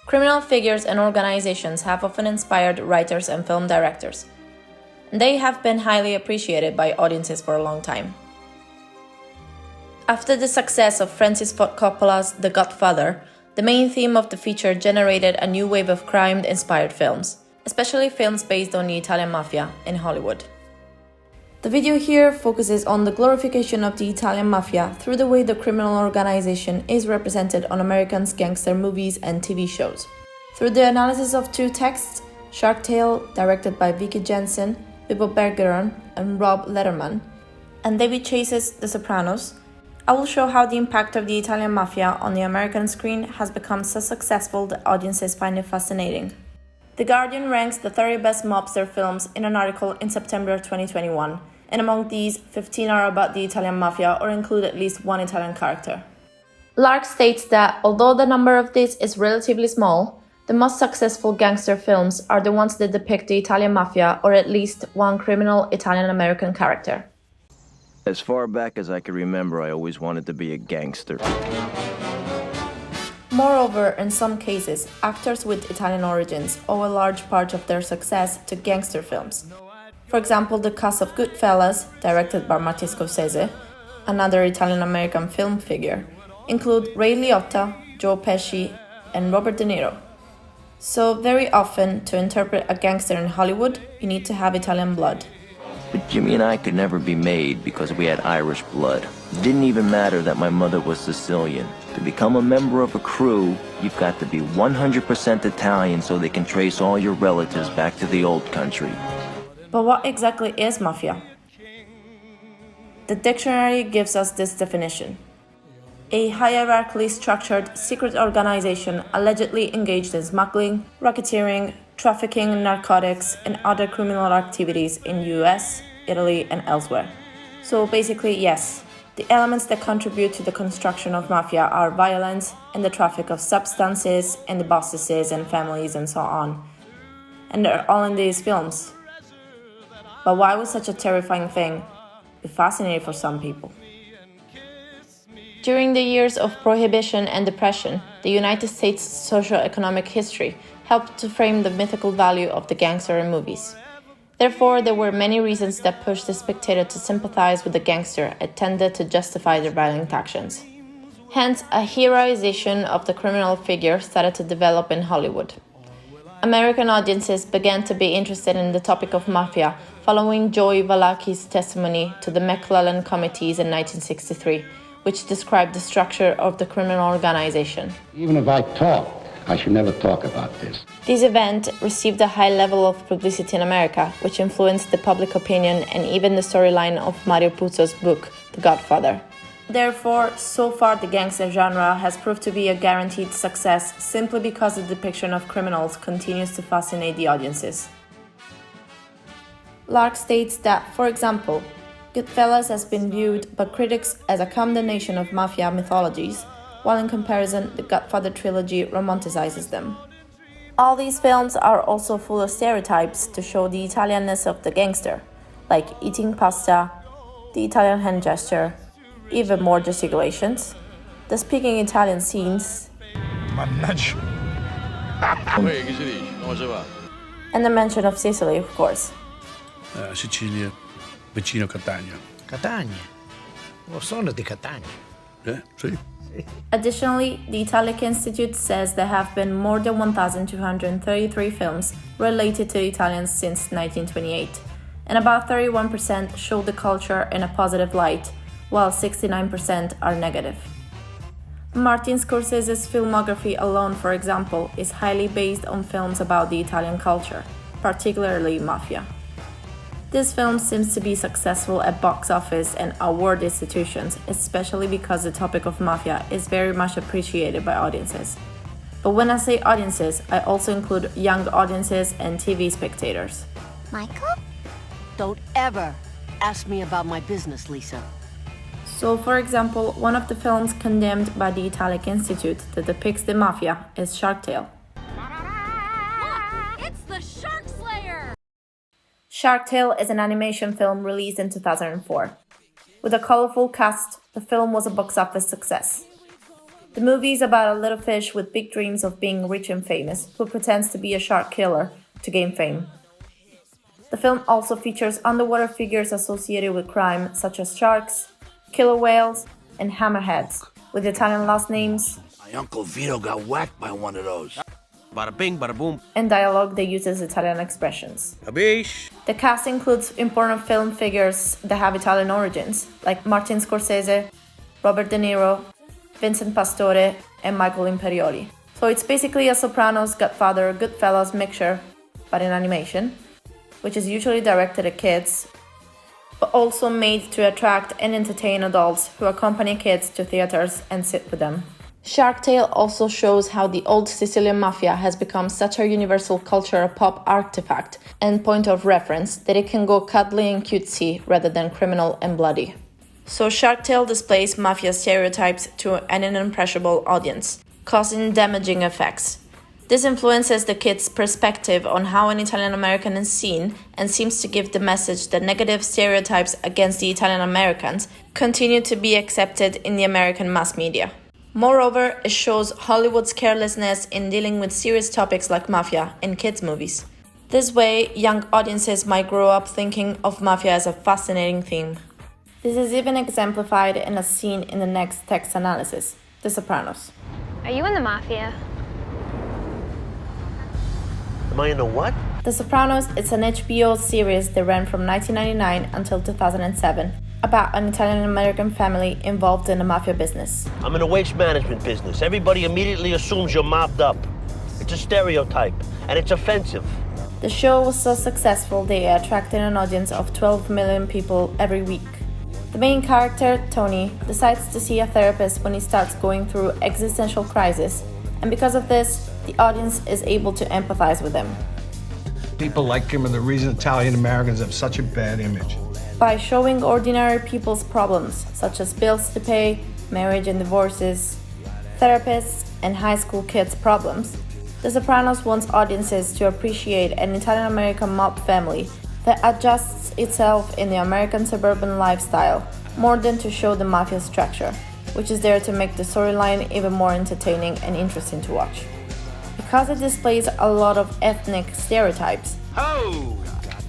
Criminal figures and organizations have often inspired writers and film directors, and they have been highly appreciated by audiences for a long time. After the success of Francis Ford Coppola's The Godfather, the main theme of the feature generated a new wave of crime-inspired films, especially films based on the Italian Mafia in Hollywood. The video here focuses on the glorification of the Italian Mafia through the way the criminal organization is represented on American gangster movies and TV shows. Through the analysis of two texts, Shark Tale, directed by Vicky Jensen, Bibbo Bergeron, and Rob Letterman, and David Chase's The Sopranos, I will show how the impact of the Italian Mafia on the American screen has become so successful that audiences find it fascinating. The Guardian ranks the 30 best mobster films in an article in September 2021, and among these, 15 are about the Italian Mafia or include at least one Italian character. Lark states that although the number of these is relatively small, the most successful gangster films are the ones that depict the Italian Mafia or at least one criminal Italian-American character. As far back as I can remember, I always wanted to be a gangster. Moreover, in some cases, actors with Italian origins owe a large part of their success to gangster films. For example, the cast of Goodfellas, directed by Martin Scorsese, another Italian-American film figure, include Ray Liotta, Joe Pesci, and Robert De Niro. So very often, to interpret a gangster in Hollywood, you need to have Italian blood. But Jimmy and I could never be made because we had Irish blood. It didn't even matter that my mother was Sicilian. To become a member of a crew, you've got to be 100% Italian so they can trace all your relatives back to the old country. But what exactly is mafia? The dictionary gives us this definition: a hierarchically structured secret organization allegedly engaged in smuggling, racketeering, trafficking in narcotics, and other criminal activities in US, Italy, and elsewhere. So basically, yes, the elements that contribute to the construction of mafia are violence and the traffic of substances and the bosses and families and so on. And they're all in these films. But why would such a terrifying thing be fascinating for some people? During the years of Prohibition and Depression, the United States' socio-economic history helped to frame the mythical value of the gangster in movies. Therefore, there were many reasons that pushed the spectator to sympathize with the gangster and tended to justify their violent actions. Hence, a heroization of the criminal figure started to develop in Hollywood. American audiences began to be interested in the topic of mafia following Joey Valaki's testimony to the McClellan Committees in 1963, which described the structure of the criminal organization. Even if I talk, I should never talk about this. This event received a high level of publicity in America, which influenced the public opinion and even the storyline of Mario Puzo's book, The Godfather. Therefore, so far the gangster genre has proved to be a guaranteed success simply because the depiction of criminals continues to fascinate the audiences. Lark states that, for example, Goodfellas has been viewed by critics as a condemnation of mafia mythologies, while in comparison, the Godfather trilogy romanticizes them. All these films are also full of stereotypes to show the Italianness of the gangster, like eating pasta, the Italian hand gesture, even more gesticulations, the speaking Italian scenes, and the mention of Sicily, of course. Sicilia, vicino Catania. Catania? Lo sono di Catania. Sì. Additionally, the Italic Institute says there have been more than 1,233 films related to Italians since 1928, and about 31% show the culture in a positive light, while 69% are negative. Martin Scorsese's filmography alone, for example, is highly based on films about the Italian culture, particularly Mafia. This film seems to be successful at box office and award institutions, especially because the topic of mafia is very much appreciated by audiences. But when I say audiences, I also include young audiences and TV spectators. Michael? Don't ever ask me about my business, Lisa. So, for example, one of the films condemned by the Italic Institute that depicts the mafia is Shark Tale. Look! It's the Shark Slayer! Shark Tale is an animation film released in 2004. With a colorful cast, the film was a box office success. The movie is about a little fish with big dreams of being rich and famous, who pretends to be a shark killer to gain fame. The film also features underwater figures associated with crime, such as sharks, killer whales, and hammerheads, with Italian last names. My Uncle Vito got whacked by one of those. Bada bing, bada boom. And dialogue that uses Italian expressions. Capiche? The cast includes important film figures that have Italian origins, like Martin Scorsese, Robert De Niro, Vincent Pastore, and Michael Imperioli. So it's basically a Sopranos, Godfather, Goodfellas mixture, but in animation, which is usually directed at kids, but also made to attract and entertain adults who accompany kids to theaters and sit with them. Shark Tale also shows how the old Sicilian mafia has become such a universal cultural pop artifact and point of reference that it can go cuddly and cutesy rather than criminal and bloody. So Shark Tale displays mafia stereotypes to an impressionable audience, causing damaging effects. This influences the kids' perspective on how an Italian American is seen and seems to give the message that negative stereotypes against the Italian Americans continue to be accepted in the American mass media. Moreover, it shows Hollywood's carelessness in dealing with serious topics like mafia in kids' movies. This way, young audiences might grow up thinking of mafia as a fascinating theme. This is even exemplified in a scene in the next text analysis, The Sopranos. Are you in the Mafia? Am I in the what? The Sopranos is an HBO series that ran from 1999 until 2007, about an Italian-American family involved in the mafia business. I'm in the waste management business. Everybody immediately assumes you're mobbed up. It's a stereotype, and it's offensive. The show was so successful they attracted an audience of 12 million people every week. The main character, Tony, decides to see a therapist when he starts going through existential crisis, and because of this, the audience is able to empathize with him. People like him are the reason Italian Americans have such a bad image. By showing ordinary people's problems, such as bills to pay, marriage and divorces, therapists, and high school kids' problems, The Sopranos wants audiences to appreciate an Italian-American mob family that adjusts itself in the American suburban lifestyle, more than to show the mafia structure, which is there to make the storyline even more entertaining and interesting to watch. Because it displays a lot of ethnic stereotypes,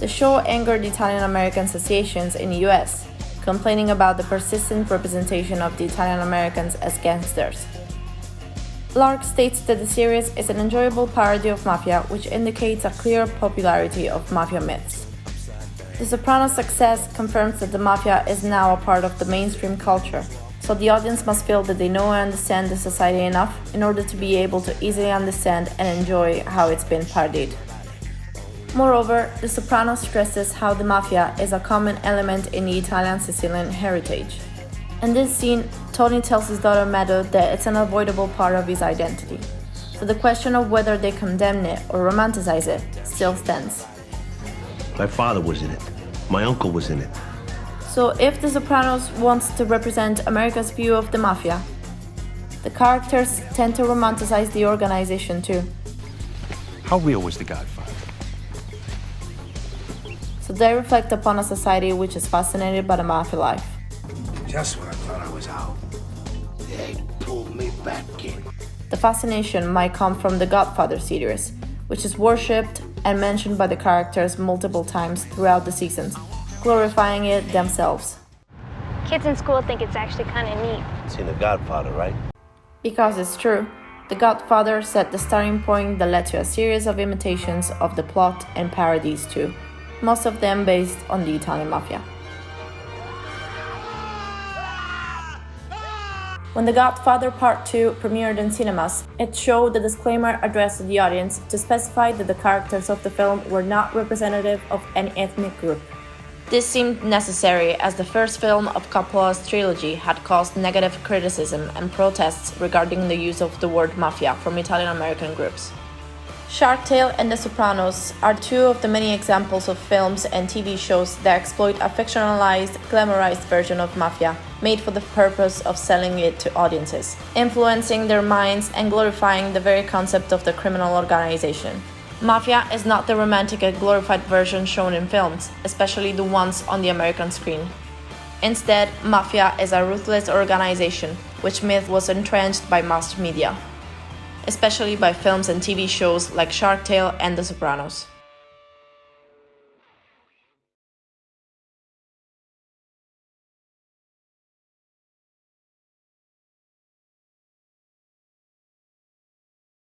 the show angered Italian-American associations in the US, complaining about the persistent representation of the Italian-Americans as gangsters. Lark states that the series is an enjoyable parody of Mafia, which indicates a clear popularity of Mafia myths. The Sopranos' success confirms that the Mafia is now a part of the mainstream culture, so the audience must feel that they know and understand the society enough in order to be able to easily understand and enjoy how it's been parodied. Moreover, The Sopranos stresses how the Mafia is a common element in the Italian-Sicilian heritage. In this scene, Tony tells his daughter Meadow that it's an unavoidable part of his identity, so the question of whether they condemn it or romanticize it still stands. My father was in it. My uncle was in it. So if The Sopranos wants to represent America's view of the Mafia, the characters tend to romanticize the organization too. How real was The Godfather? So they reflect upon a society which is fascinated by the mafia life. Just when I thought I was out, they pulled me back in. The fascination might come from the Godfather series, which is worshipped and mentioned by the characters multiple times throughout the seasons, glorifying it themselves. Kids in school think it's actually kind of neat. Seen The Godfather, right? Because it's true, The Godfather set the starting point that led to a series of imitations of the plot and parodies too, most of them based on the Italian Mafia. When The Godfather Part 2 premiered in cinemas, it showed the disclaimer addressed to the audience to specify that the characters of the film were not representative of any ethnic group. This seemed necessary as the first film of Coppola's trilogy had caused negative criticism and protests regarding the use of the word mafia from Italian-American groups. Shark Tale and The Sopranos are two of the many examples of films and TV shows that exploit a fictionalized, glamorized version of mafia, made for the purpose of selling it to audiences, influencing their minds and glorifying the very concept of the criminal organization. Mafia is not the romantic and glorified version shown in films, especially the ones on the American screen. Instead, Mafia is a ruthless organization which myth was entrenched by mass media, especially by films and TV shows like Shark Tale and The Sopranos.